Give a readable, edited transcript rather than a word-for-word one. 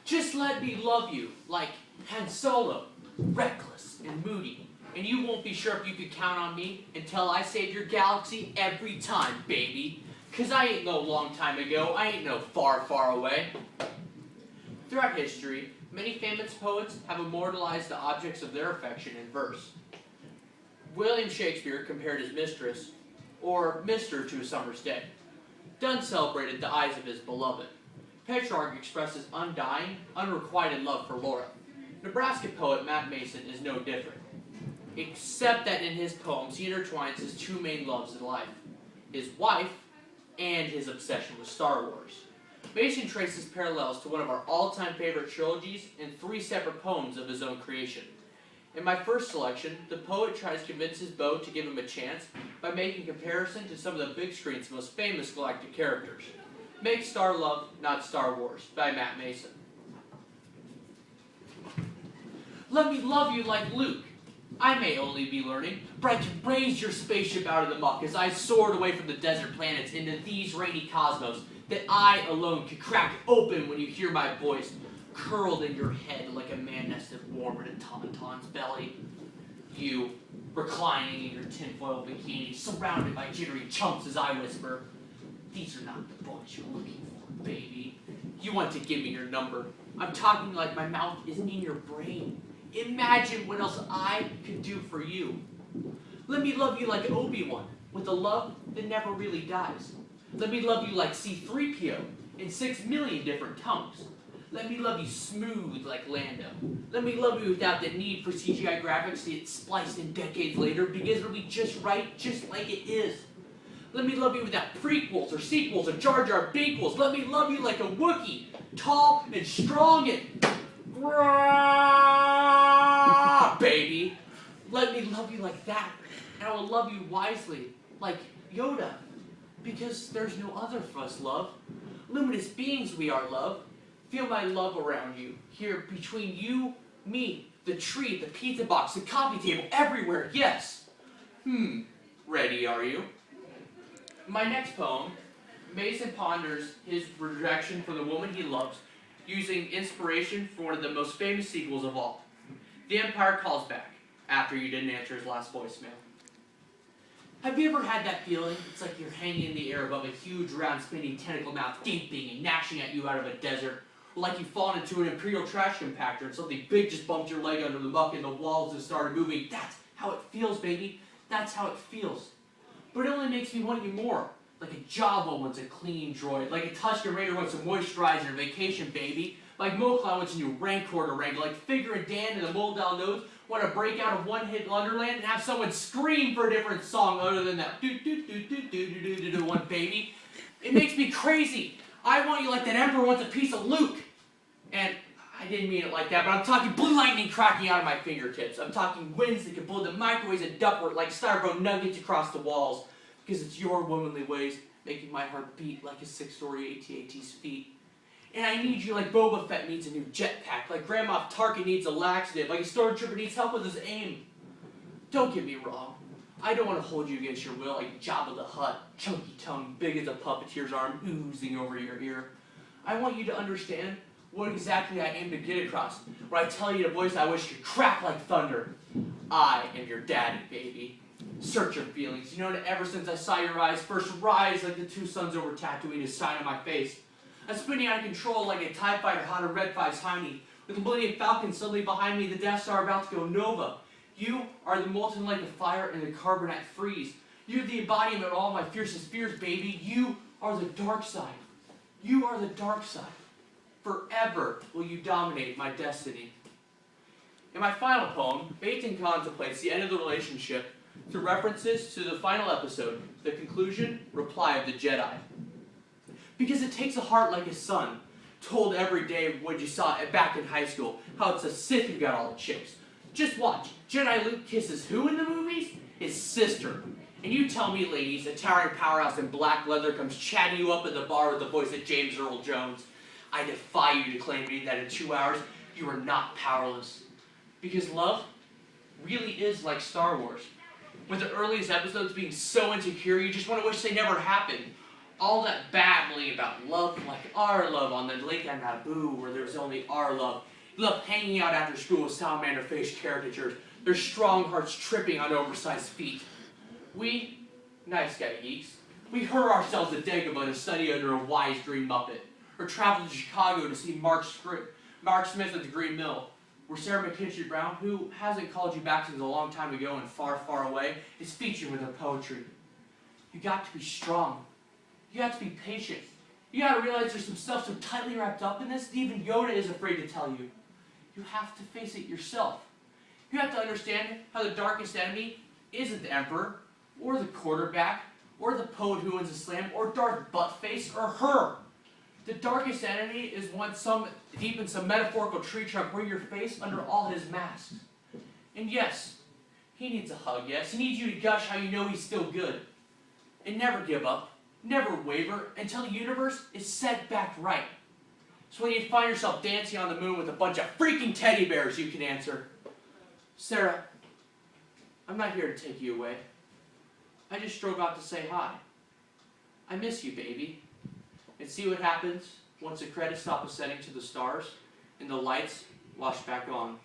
Just let me love you, like Han Solo, reckless and moody. And you won't be sure if you could count on me until I save your galaxy every time, baby. 'Cause I ain't no long time ago, I ain't no far, far away. Throughout history, many famous poets have immortalized the objects of their affection in verse. William Shakespeare compared his mistress, or mister, to a summer's day. Donne celebrated the eyes of his beloved. Petrarch expresses undying, unrequited love for Laura. Nebraska poet Matt Mason is no different, except that in his poems he intertwines his two main loves in life, his wife and his obsession with Star Wars. Mason traces parallels to one of our all-time favorite trilogies in 3 separate poems of his own creation. In my first selection, the poet tries to convince his beau to give him a chance by making comparison to some of the big screen's most famous galactic characters. Make Star Love, Not Star Wars, by Matt Mason. Let me love you like Luke. I may only be learning, but I can raise your spaceship out of the muck as I soared away from the desert planets into these rainy cosmos that I alone could crack open when you hear my voice, curled in your head like a man nested warm in a tauntaun's belly. You, reclining in your tinfoil bikini, surrounded by jittery chumps as I whisper, these are not the boys you're looking for, baby. You want to give me your number. I'm talking like my mouth is in your brain. Imagine what else I could do for you. Let me love you like Obi-Wan, with a love that never really dies. Let me love you like C-3PO, in 6 million different tongues. Let me love you smooth like Lando. Let me love you without the need for CGI graphics to get spliced in decades later, because it'll be just right, just like it is. Let me love you without prequels or sequels or Jar Jar Binquels. Let me love you like a Wookiee, tall and strong and baby. Let me love you like that, and I will love you wisely, like Yoda, because there's no other for us, love. Luminous beings we are, love. Feel my love around you, here between you, me, the tree, the pizza box, the coffee table, everywhere, yes. Ready are you? My next poem, Mason ponders his rejection for the woman he loves, using inspiration from one of the most famous sequels of all. The Empire Calls Back, after you didn't answer his last voicemail. Have you ever had that feeling? It's like you're hanging in the air above a huge, round, spinning tentacle mouth, gaping and gnashing at you out of a desert. Or like you've fallen into an Imperial trash compactor and something big just bumped your leg under the muck and the walls just started moving. That's how it feels, baby. That's how it feels. But it only makes me want you more. Like a Jabba wants a clean droid. Like a Tusken Raider wants a moisturizer and vacation, baby. Like Mokla wants a new Rancor to wrangle. Like Figure and Dan and the Moldal Nodes want to break out of one-hit Wonderland and have someone scream for a different song other than that do-do-do-do-do-do-do-do one, baby. It makes me crazy. I want you like that Emperor wants a piece of Luke. And I didn't mean it like that, but I'm talking blue lightning cracking out of my fingertips. I'm talking winds that can blow the microwaves and ductwork like styrofoam nuggets across the walls. Because it's your womanly ways making my heart beat like a 6-story AT-AT's feet. And I need you like Boba Fett needs a new jetpack, like Grandma Tarkin needs a laxative, like a stormtrooper needs help with his aim. Don't get me wrong. I don't want to hold you against your will like Jabba the Hutt, chunky tongue, big as a puppeteer's arm, oozing over your ear. I want you to understand what exactly I aim to get across, where I tell you in a voice I wish could crack like thunder. I am your daddy, baby. Search your feelings. You know that ever since I saw your eyes first rise like the two suns over Tatooine, a sign on my face. I'm spinning out of control like a TIE fighter hot on Red 5's hiney. With the Millennium Falcon suddenly behind me, the Death Star about to go nova. You are the molten like a fire and the carbonite freeze. You're the embodiment of all my fiercest fears, baby. You are the dark side. You are the dark side. Forever will you dominate my destiny. In my final poem, Baton contemplates the end of the relationship through references to the final episode, the conclusion, Reply of the Jedi. Because it takes a heart like a son, told every day when you saw it back in high school, how it's a Sith who got all the chicks. Just watch, Jedi Luke kisses who in the movies? His sister. And you tell me, ladies, a towering powerhouse in black leather comes chatting you up at the bar with the voice of James Earl Jones. I defy you to claim to me that in 2 hours, you are not powerless. Because love really is like Star Wars. With the earliest episodes being so insecure, you just want to wish they never happened. All that babbling about love like our love on the lake at Naboo, where there's only our love. Love hanging out after school with salamander-faced caricatures, their strong hearts tripping on oversized feet. We, nice guy geeks, we hurl ourselves to Dagobah to study under a wise green muppet, or travel to Chicago to see Mark Smith at the Green Mill, where Sarah McKinstry Brown, who hasn't called you back since a long time ago and far, far away, is featured with her poetry. You got to be strong. You got to be patient. You got to realize there's some stuff so tightly wrapped up in this that even Yoda is afraid to tell you. You have to face it yourself. You have to understand how the darkest enemy isn't the Emperor, or the quarterback, or the poet who wins a slam, or Darth Buttface, or her. The darkest enemy is one deep in some metaphorical tree trunk where you're faced under all his masks. And yes, he needs a hug, yes. He needs you to gush how you know he's still good. And never give up, never waver, until the universe is set back right. So when you find yourself dancing on the moon with a bunch of freaking teddy bears, you can answer, Sarah, I'm not here to take you away. I just drove out to say hi. I miss you, baby. And see what happens once the credits stop ascending to the stars and the lights wash back on.